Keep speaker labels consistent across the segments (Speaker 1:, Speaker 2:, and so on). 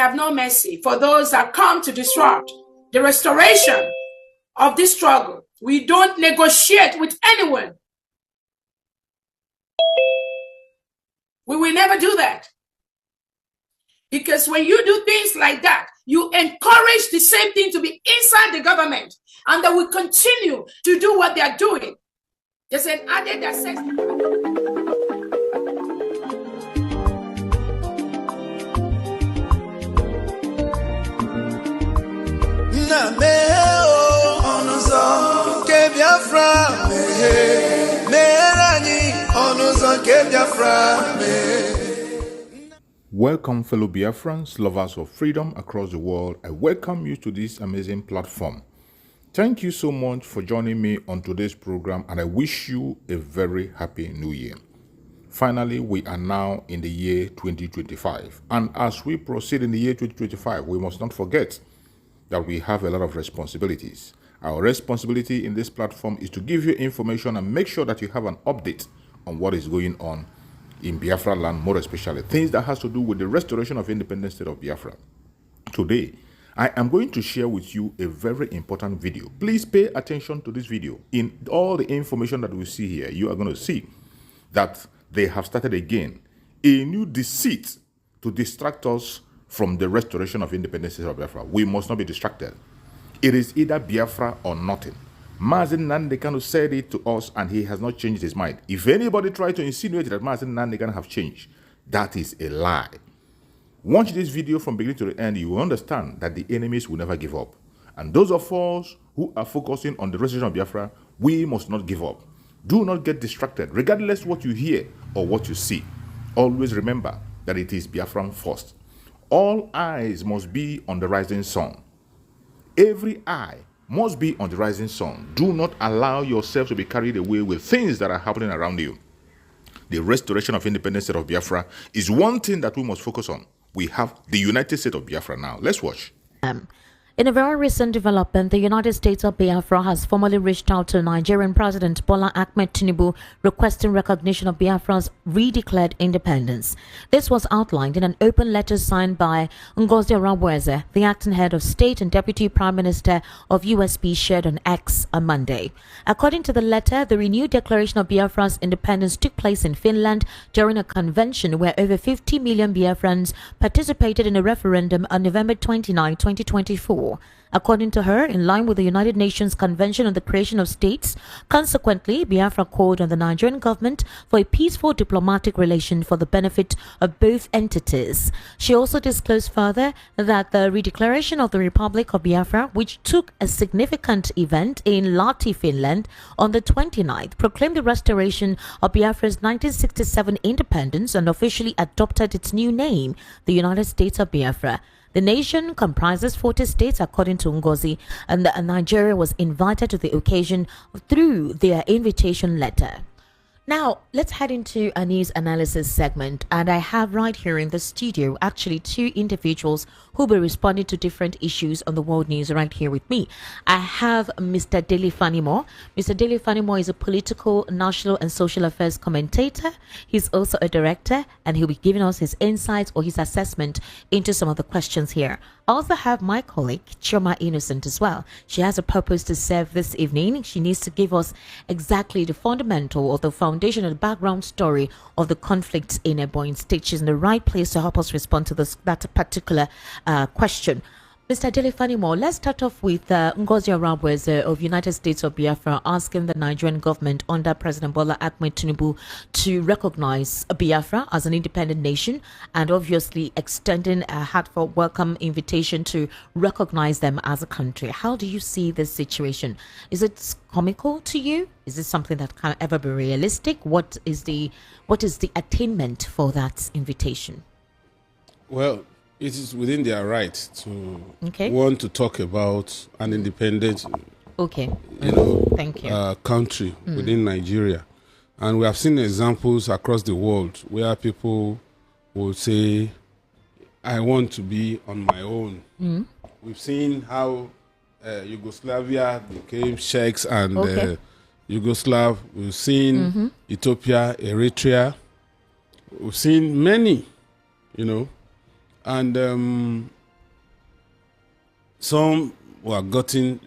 Speaker 1: have no mercy for those that come to disrupt the restoration of this struggle. We don't negotiate with anyone. We will never do that. Because when you do things like that, you encourage the same thing to be inside the government, and they will continue to do what they are doing. There's an added that says,
Speaker 2: Welcome, fellow Biafrans, lovers of freedom across the world. I welcome you to this amazing platform. Thank you so much for joining me on today's program, and I wish you a very happy new year. Finally, we are now in the year 2025, and as we proceed in the year 2025, we must not forget that we have a lot of responsibilities. Our responsibility in this platform is to give you information and make sure that you have an update on what is going on in Biafra land, more especially things that has to do with the restoration of independent state of Biafra. Today, I am going to share with you a very important video. Please pay attention to this video. In all the information that we see here, you are going to see that they have started again a new deceit to distract us from the restoration of independent state of Biafra. We must not be distracted. It is either Biafra or nothing. Mazi Nnamdi Kanu said it to us, and he has not changed his mind. If anybody tries to insinuate that Mazi Nnamdi Kanu have changed, that is a lie. Watch this video from beginning to the end. You will understand that the enemies will never give up. And those of us who are focusing on the restoration of Biafra, we must not give up. Do not get distracted, regardless what you hear or what you see. Always remember that it is Biafran first. All eyes must be on the rising sun. Every eye must be on the rising sun. Do not allow yourself to be carried away with things that are happening around you. The restoration of independent state of Biafra is one thing that we must focus on. We have the United States of Biafra now. Let's watch.
Speaker 3: In a very recent development, the United States of Biafra has formally reached out to Nigerian President Bola Ahmed Tinubu requesting recognition of Biafra's redeclared independence. This was outlined in an open letter signed by Ngozi Oraweze, the acting head of state and deputy prime minister of USP, shared on X on Monday. According to the letter, the renewed declaration of Biafra's independence took place in Finland during a convention where over 50 million Biafrans participated in a referendum on November 29, 2024. According to her, in line with the United Nations Convention on the Creation of States, consequently, Biafra called on the Nigerian government for a peaceful diplomatic relation for the benefit of both entities. She also disclosed further that the redeclaration of the Republic of Biafra, which took a significant event in Lahti, Finland, on the 29th, proclaimed the restoration of Biafra's 1967 independence and officially adopted its new name, the United States of Biafra. The nation comprises 40 states, according to Ngozi, and Nigeria was invited to the occasion through their invitation letter. Now, let's head into a news analysis segment, and I have right here in the studio actually two individuals who will be responding to different issues on the world news right here with me. I have Mr. Dele Fanimo. Mr. Dele Fanimo is a political, national, and social affairs commentator. He's also a director, and he'll be giving us his insights or his assessment into some of the questions here. I also have my colleague, Chioma Innocent, as well. She has a purpose to serve this evening. She needs to give us exactly the fundamental or the foundation and the background story of the conflict in Ebonyi State. She's in the right place to help us respond to that particular question. Mr. Dele Fanimo, let's start off with Ngozi Oraweze of United States of Biafra asking the Nigerian government under President Bola Ahmed Tinubu to recognize Biafra as an independent nation and obviously extending a heartfelt welcome invitation to recognize them as a country. How do you see this situation? Is it comical to you? Is it something that can ever be realistic? What is the attainment for that invitation?
Speaker 4: Well, it is within their right to want to talk about an independent,
Speaker 3: Thank you.
Speaker 4: Country within Nigeria, and we have seen examples across the world where people will say, "I want to be on my own." We've seen how Yugoslavia became Czechs and Yugoslav. We've seen Ethiopia, Eritrea. We've seen many, And some were gotten,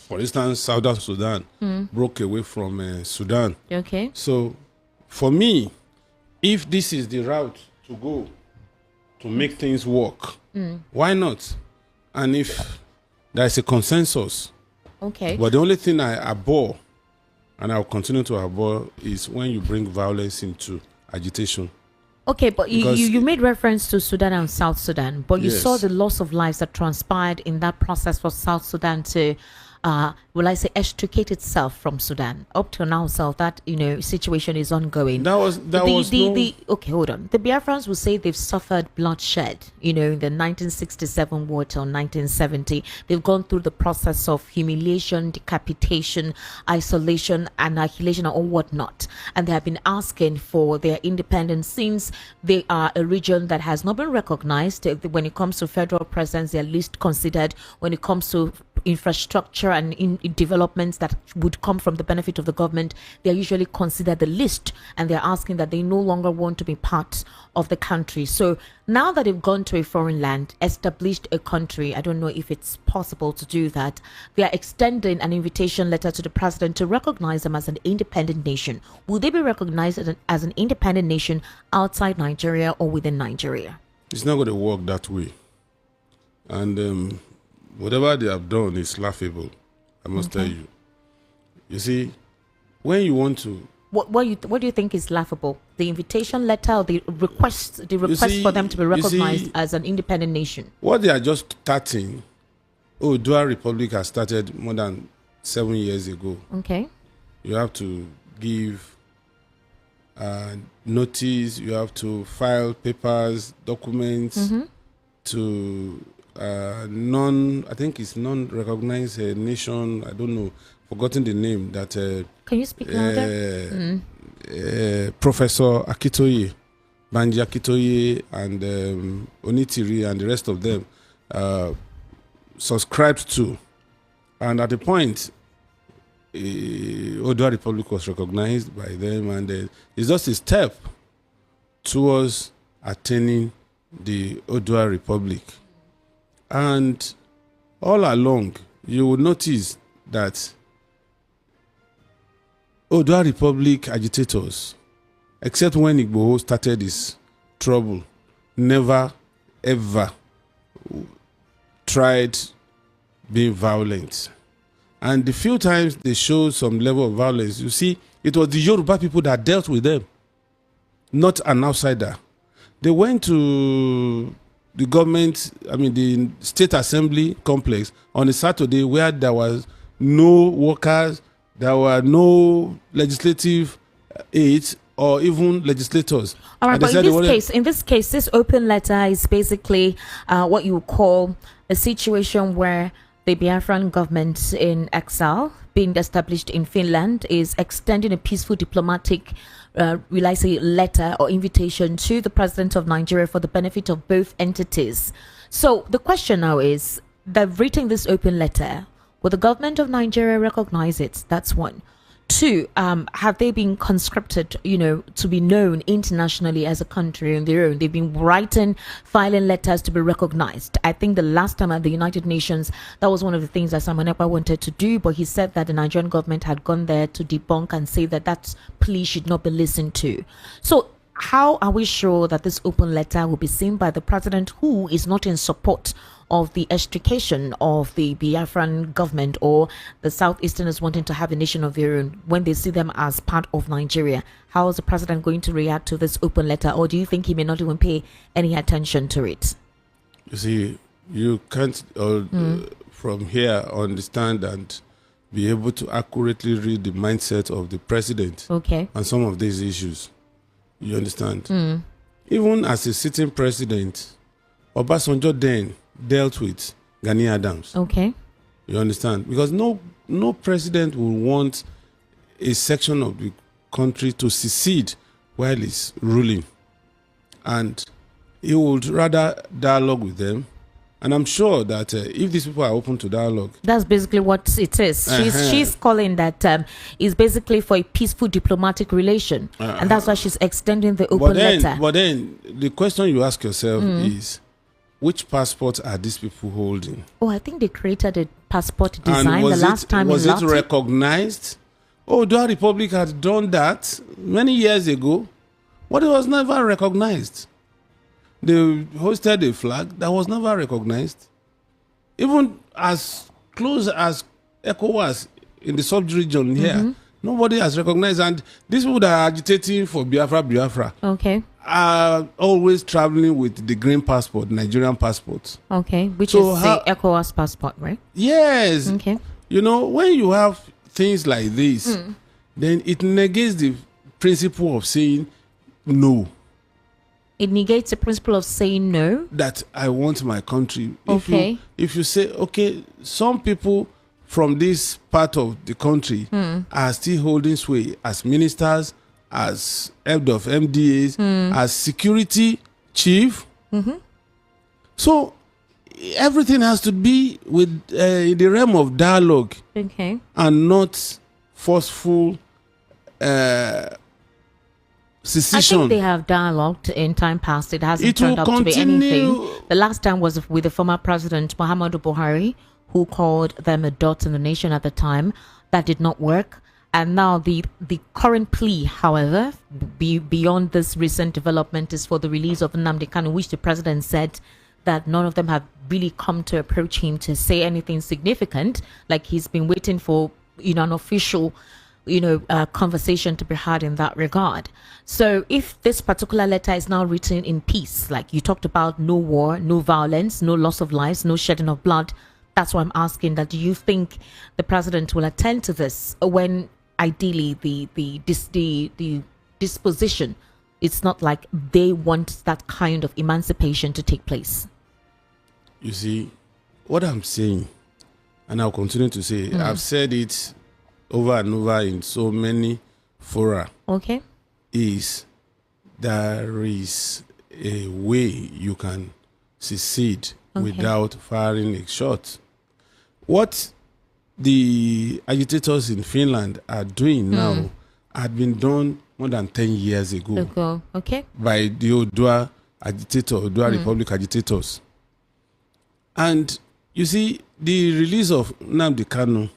Speaker 4: for instance, Southern Sudan broke away from Sudan.
Speaker 3: Okay.
Speaker 4: So, for me, if this is the route to go to make things work, why not? And if there is a consensus.
Speaker 3: Okay.
Speaker 4: But the only thing I abhor, and I'll continue to abhor, is when you bring violence into agitation.
Speaker 3: Okay, but you made reference to Sudan and South Sudan, but you
Speaker 4: Yes.
Speaker 3: saw the loss of lives that transpired in that process for South Sudan to, will I say, extricate itself from Sudan. Up till now, so that situation is ongoing. Okay, hold on. The Biafrans will say they've suffered bloodshed. In the 1967 war till 1970, they've gone through the process of humiliation, decapitation, isolation, annihilation, or whatnot, and they have been asking for their independence since they are a region that has not been recognized. When it comes to federal presence, they're least considered. When it comes to infrastructure and in developments that would come from the benefit of the government, they are usually considered the least, and they're asking that they no longer want to be part of the country. So now that they've gone to a foreign land, established a country, I don't know if it's possible to do that, they are extending an invitation letter to the president to recognize them as an independent nation. Will they be recognized as an independent nation outside Nigeria or within Nigeria?
Speaker 4: It's not going to work that way. And whatever they have done is laughable, I must tell you. You see, when you want to...
Speaker 3: What do you think is laughable? The invitation letter or the request for them to be recognized as an independent nation?
Speaker 4: What they are just starting, Odua Republic has started more than 7 years ago.
Speaker 3: Okay.
Speaker 4: You have to give notice, you have to file papers, documents to... I think it's non-recognized nation. I don't know, forgotten the name. That
Speaker 3: can you speak louder?
Speaker 4: Professor Akitoye, Banji Akitoye, and Onitiri, and the rest of them subscribed to. And at the point, Odua Republic was recognized by them, and it's just a step towards attaining the Odua Republic. And all along, you will notice that Odua Republic agitators, except when Igboho started his trouble, never, ever tried being violent. And the few times they showed some level of violence, you see, it was the Yoruba people that dealt with them, not an outsider. They went to the government, the state assembly complex on a Saturday where there was no workers, there were no legislative aides or even legislators.
Speaker 3: All right, but in this case, this open letter is basically what you would call a situation where the Biafran government in exile, being established in Finland, is extending a peaceful diplomatic will I say letter or invitation to the president of Nigeria for the benefit of both entities. So the question now is, they've written this open letter. Will the government of Nigeria recognize it? That's one. Two, have they been conscripted, to be known internationally as a country on their own? They've been writing, filing letters to be recognized. I think the last time at the United Nations, that was one of the things that Simon Ekpa wanted to do, but he said that the Nigerian government had gone there to debunk and say that that plea should not be listened to. So how are we sure that this open letter will be seen by the president, who is not in support of the extrication of the Biafran government or the Southeasterners wanting to have a nation of their own, when they see them as part of Nigeria? How is the president going to react to this open letter, or do you think he may not even pay any attention to it?
Speaker 4: You see, you can't from here understand and be able to accurately read the mindset of the president on some of these issues. You understand? Even as a sitting president, Obasanjo then dealt with Gani Adams. You understand? Because no president will want a section of the country to secede while he's ruling. And he would rather dialogue with them. And I'm sure that if these people are open to dialogue...
Speaker 3: That's basically what it is. She's calling that is basically for a peaceful diplomatic relation. And that's why she's extending the open letter.
Speaker 4: But then the question you ask yourself is, which passports are these people holding?
Speaker 3: Oh, I think they created a passport design the last time.
Speaker 4: Was it recognized? Oh, the Republic had done that many years ago, but it was never recognized. They hosted a flag that was never recognized. Even as close as ECOWAS in the sub-region here, nobody has recognized. And these people that are agitating for Biafra,
Speaker 3: okay,
Speaker 4: are always traveling with the green passport, Nigerian passport.
Speaker 3: Okay, which is the ECOWAS passport, right?
Speaker 4: Yes.
Speaker 3: Okay.
Speaker 4: You know, when you have things like this, then it negates the principle of saying no.
Speaker 3: It negates the principle of saying no?
Speaker 4: That I want my country.
Speaker 3: Okay.
Speaker 4: If you say, okay, some people from this part of the country are still holding sway as ministers, as head of MDAs, as security chief. So everything has to be with in the realm of dialogue,
Speaker 3: okay,
Speaker 4: and not forceful secession.
Speaker 3: I think they have dialogued in time past. It hasn't turned out to be anything. The last time was with the former president Muhammadu Buhari, who called them a dot in the nation at the time. That did not work. And now the current plea, however, beyond this recent development, is for the release of Nnamdi Kanu, which the president said that none of them have really come to approach him to say anything significant. Like he's been waiting for, an official, conversation to be had in that regard. So if this particular letter is now written in peace, like you talked about, no war, no violence, no loss of lives, no shedding of blood, that's why I'm asking that. Do you think the president will attend to this when ideally the disposition, it's not like they want that kind of emancipation to take place?
Speaker 4: You see, what I'm saying, and I'll continue to say, I've said it over and over in so many fora.
Speaker 3: Okay.
Speaker 4: Is there is a way you can secede without firing a shot. What the agitators in Finland are doing now had been done more than 10 years ago.
Speaker 3: Okay.
Speaker 4: By the Odua Republic agitators. And you see, the release of Nnamdi Kanu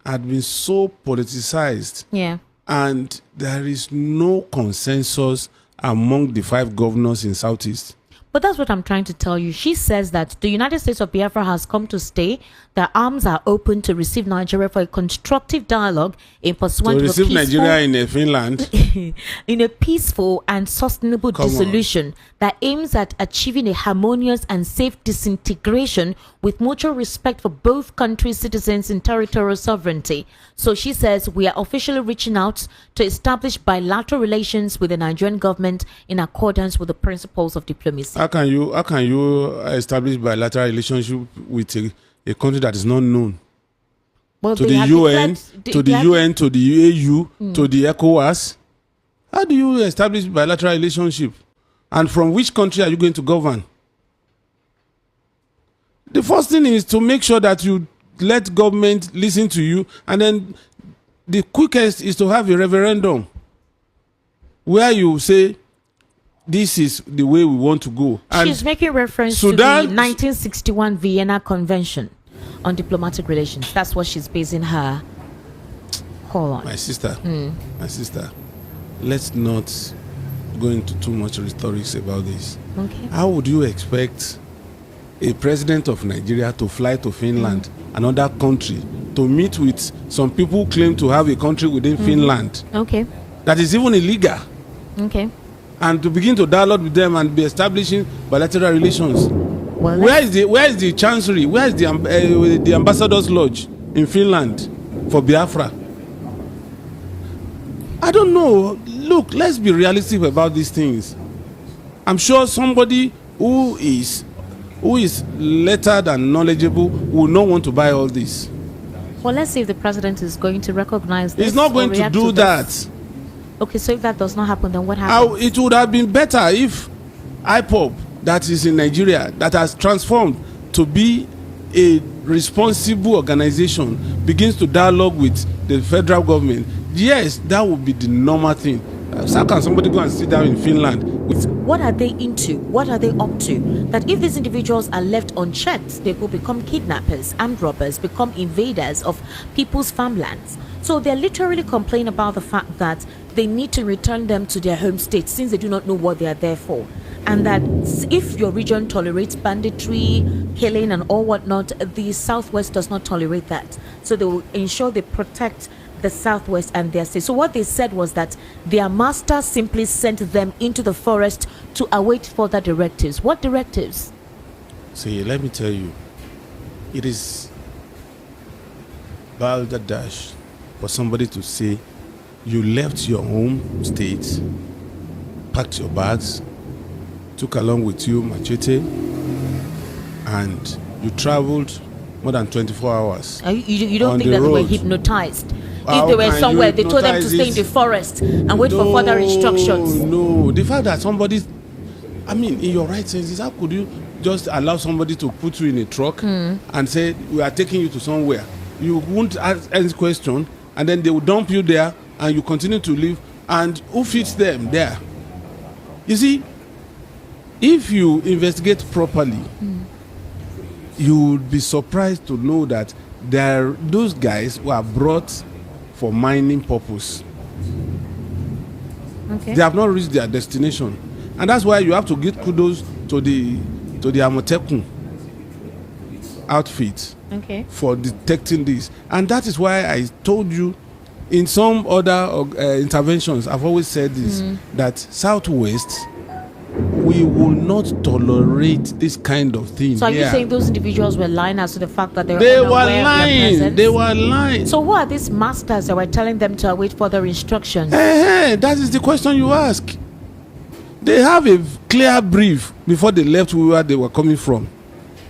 Speaker 4: had been so politicized.
Speaker 3: Yeah.
Speaker 4: And there is no consensus among the 5 governors in Southeast.
Speaker 3: But that's what I'm trying to tell you. She says that the United States of Biafra has come to stay. Their arms are open to receive Nigeria for a constructive dialogue in pursuant
Speaker 4: to receive Nigeria in Finland
Speaker 3: in a peaceful and sustainable dissolution that aims at achieving a harmonious and safe disintegration with mutual respect for both countries' citizens in territorial sovereignty. So she says we are officially reaching out to establish bilateral relations with the Nigerian government in accordance with the principles of diplomacy.
Speaker 4: How can you establish bilateral relationship with a country that is not known?
Speaker 3: Well,
Speaker 4: to the UN, to the AU, to the ECOWAS. How do you establish bilateral relationship? And from which country are you going to govern? The first thing is to make sure that you let government listen to you, and then the quickest is to have a referendum where you say, this is the way we want to go. And
Speaker 3: she's making reference to the 1961 Vienna Convention on diplomatic relations. That's what she's basing her. Hold on.
Speaker 4: My sister, let's not go into too much rhetorics about this.
Speaker 3: Okay.
Speaker 4: How would you expect a president of Nigeria to fly to Finland, another country, to meet with some people who claim to have a country within Finland?
Speaker 3: Okay.
Speaker 4: That is even illegal.
Speaker 3: Okay.
Speaker 4: And to begin to dialogue with them and be establishing bilateral relations.
Speaker 3: Well,
Speaker 4: where is the chancery? Where is the ambassador's lodge in Finland for Biafra? I don't know. Look, let's be realistic about these things. I'm sure somebody who is lettered and knowledgeable will not want to buy all this.
Speaker 3: Well, let's see if the president is going to recognize this.
Speaker 4: He's not going to do that.
Speaker 3: Okay, so if that does not happen, then what happens?
Speaker 4: It would have been better if IPOB, that is in Nigeria, that has transformed to be a responsible organization, begins to dialogue with the federal government. Yes, that would be the normal thing. How can somebody go and sit down in Finland
Speaker 3: What are they into? What are they up to? That if these individuals are left unchecked, they will become kidnappers, armed robbers, become invaders of people's farmlands. So they're literally complaining about the fact that they need to return them to their home state since they do not know what they are there for. And that if your region tolerates banditry, killing and all whatnot, the Southwest does not tolerate that. So they will ensure they protect the Southwest and their state. So what they said was that their master simply sent them into the forest to await further directives. What directives?
Speaker 4: See, let me tell you, it is balderdash for somebody to say you left your home state, packed your bags, took along with you machete, and you traveled more than 24 hours.
Speaker 3: You don't think that they were hypnotized?
Speaker 4: How
Speaker 3: if they were
Speaker 4: can
Speaker 3: somewhere,
Speaker 4: you
Speaker 3: they told them to stay in the forest and wait for further instructions.
Speaker 4: No, the fact that somebody, I mean, in your right senses, how could you just allow somebody to put you in a truck and say, we are taking you to somewhere? You won't ask any question, and then they will dump you there, and you continue to live, and who fits them there? You see, if you investigate properly, you would be surprised to know that those guys were brought for mining purpose.
Speaker 3: Okay.
Speaker 4: They have not reached their destination, and that's why you have to give kudos to the Amotekun outfit for detecting this. And that is why I told you in some other interventions, I've always said this, that Southwest, we will not tolerate this kind of thing.
Speaker 3: So are you saying those individuals were lying as to the fact that they
Speaker 4: were lying? They were lying.
Speaker 3: So who are these masters that were telling them to await further instructions?
Speaker 4: That is the question you ask. They have a clear brief before they left where they were coming from.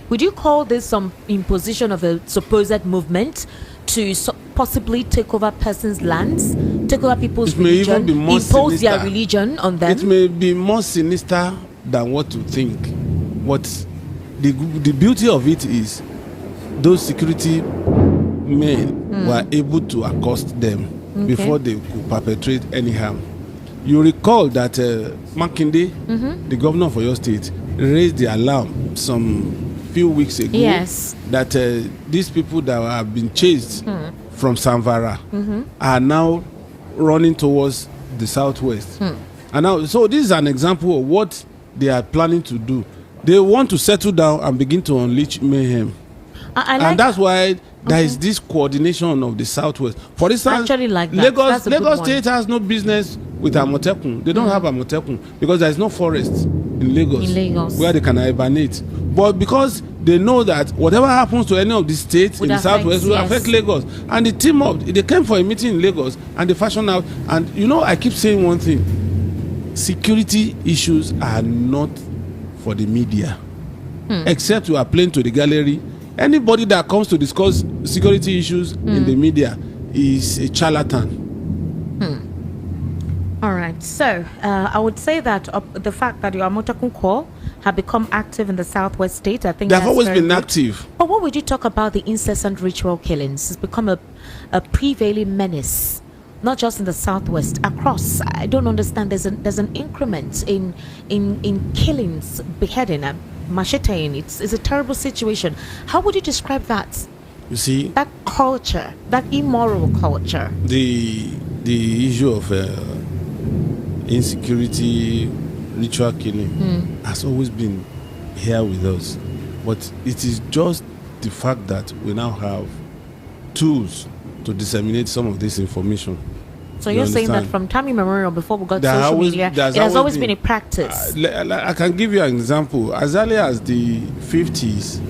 Speaker 3: Would you call this some imposition of a supposed movement to possibly take over persons' lands, take over people's religion, impose their religion on them?
Speaker 4: It may be more sinister than what you think. But the beauty of it is those security men were able to accost them before they could perpetrate any harm. You recall that Makinde, the governor of your state, raised the alarm some few weeks ago that these people that have been chased from Samvara are now running towards the Southwest. And now, so this is an example of what they are planning to do. They want to settle down and begin to unleash mayhem. And that's why there is this coordination of the Southwest. For instance, Lagos State has no business with Amotekun. They don't have Amotekun because there is no forest in Lagos where they can hibernate. But because they know that whatever happens to any of these states in the Southwest will affect Lagos. And they came for a meeting in Lagos and they fashioned out. And you know, I keep saying one thing. Security issues are not for the media. Except you are playing to the gallery. Anybody that comes to discuss security issues in the media is a charlatan.
Speaker 3: All right. So I would say that the fact that your Amotekun Corps have become active in the Southwest state, I think
Speaker 4: they've always been active.
Speaker 3: But what would you talk about the incessant ritual killings? It's become a prevailing menace, not just in the Southwest, across. I don't understand. There's an increment in killings, beheading, macheteing. It's a terrible situation. How would you describe that?
Speaker 4: You see,
Speaker 3: that culture, that immoral culture.
Speaker 4: The issue of insecurity, ritual killing has always been here with us, but it is just the fact that we now have tools to disseminate some of this information.
Speaker 3: So you're saying that from time immemorial, before we got social media, it has always been a practice.
Speaker 4: I can give you an example. As early as the 50s,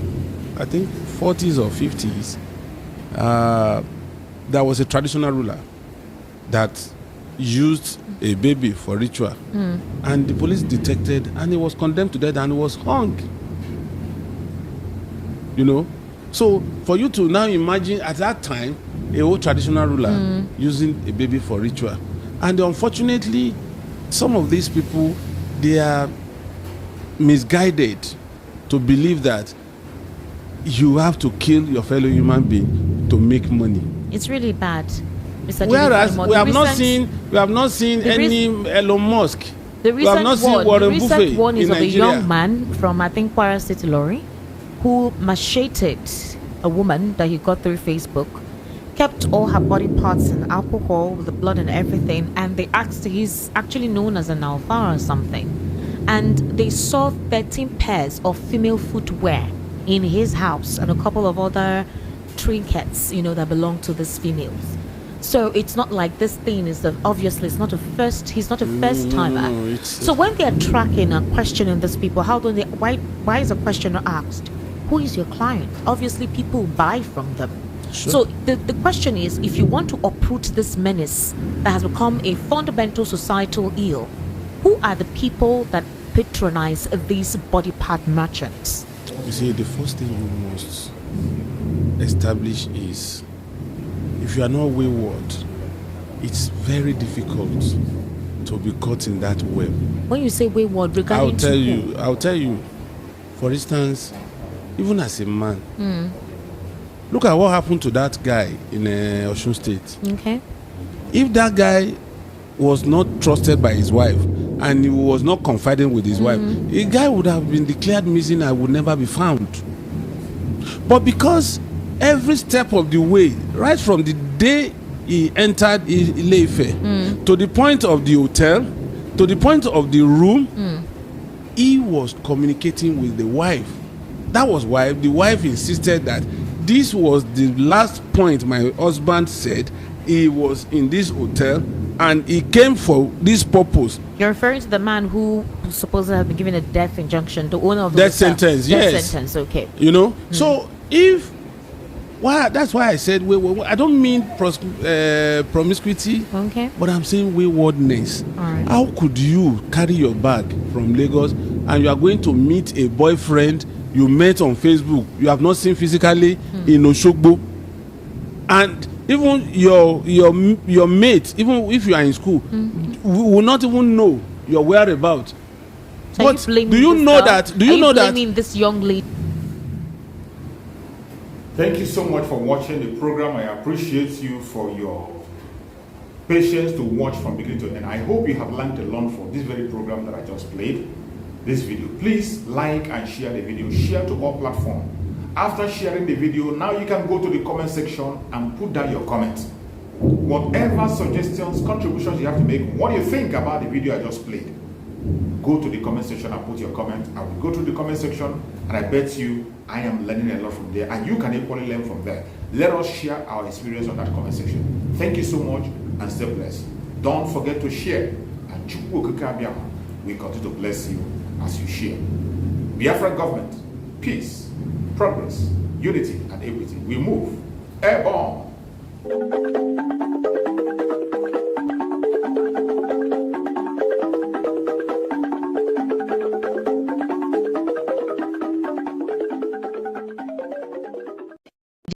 Speaker 4: I think 40s or 50s, there was a traditional ruler that used a baby for ritual, and the police detected, and he was condemned to death and he was hung. You know, so for you to now imagine at that time a old traditional ruler using a baby for ritual, and unfortunately some of these people, they are misguided to believe that you have to kill your fellow human being to make money.
Speaker 3: It's really bad.
Speaker 4: Whereas we have not seen any Elon Musk.
Speaker 3: The
Speaker 4: We have not seen Warren
Speaker 3: recent
Speaker 4: Buffett
Speaker 3: one is
Speaker 4: in
Speaker 3: of a
Speaker 4: Nigeria.
Speaker 3: young man from, I think, Kwara City, Lorry, who macheted a woman that he got through Facebook, kept all her body parts in alcohol with the blood and everything, and they asked, he's actually known as an alpha or something, and they saw 13 pairs of female footwear in his house and a couple of other trinkets, that belong to these females. So it's not like this thing is obviously it's not a first. He's not a first timer.
Speaker 4: No,
Speaker 3: so when they are tracking and questioning these people, how do they? Why is a questioner asked? Who is your client? Obviously, people buy from them.
Speaker 4: Sure.
Speaker 3: So the question is, if you want to uproot this menace that has become a fundamental societal ill, who are the people that patronize these body part merchants?
Speaker 4: You see, the first thing you must establish is, if you are not wayward, it's very difficult to be caught in that web.
Speaker 3: When you say wayward, regarding
Speaker 4: I'll tell you. For instance, even as a man, look at what happened to that guy in Osun State.
Speaker 3: Okay.
Speaker 4: If that guy was not trusted by his wife and he was not confiding with his wife, the guy would have been declared missing and would never be found. But because every step of the way, right from the day he entered Ile-Ife to the point of the hotel, to the point of the room, he was communicating with the wife. That was why the wife insisted that this was the last point my husband said he was in this hotel and he came for this purpose.
Speaker 3: You're referring to the man who supposedly has been given a death injunction, the owner of the
Speaker 4: Death
Speaker 3: hotel.
Speaker 4: sentence,
Speaker 3: Death
Speaker 4: yes.
Speaker 3: sentence, okay.
Speaker 4: So if that's why I said I don't mean promiscuity,
Speaker 3: Okay.
Speaker 4: but I'm saying waywardness.
Speaker 3: All right.
Speaker 4: How could you carry your bag from Lagos and you are going to meet a boyfriend you met on Facebook, you have not seen physically in Oshogbo, and even your mate, even if you are in school, will not even know your whereabouts.
Speaker 3: So
Speaker 4: But do you know that? Do you know that?
Speaker 3: Blaming this young lady?
Speaker 2: Thank you so much for watching the program. I appreciate you for your patience to watch from beginning to end. I hope you have learned a lot from this very program that I just played, this video. Please like and share the video. Share to all platforms. After sharing the video, now you can go to the comment section and put down your comments. Whatever suggestions, contributions you have to make, what you think about the video I just played, go to the comment section and put your comment. I will go to the comment section and I bet you I am learning a lot from there, and you can equally learn from there. Let us share our experience on that comment section. Thank you so much and stay blessed. Don't forget to share, and we continue to bless you as you share. Biafra government, peace, progress, unity and equity. We move airborne.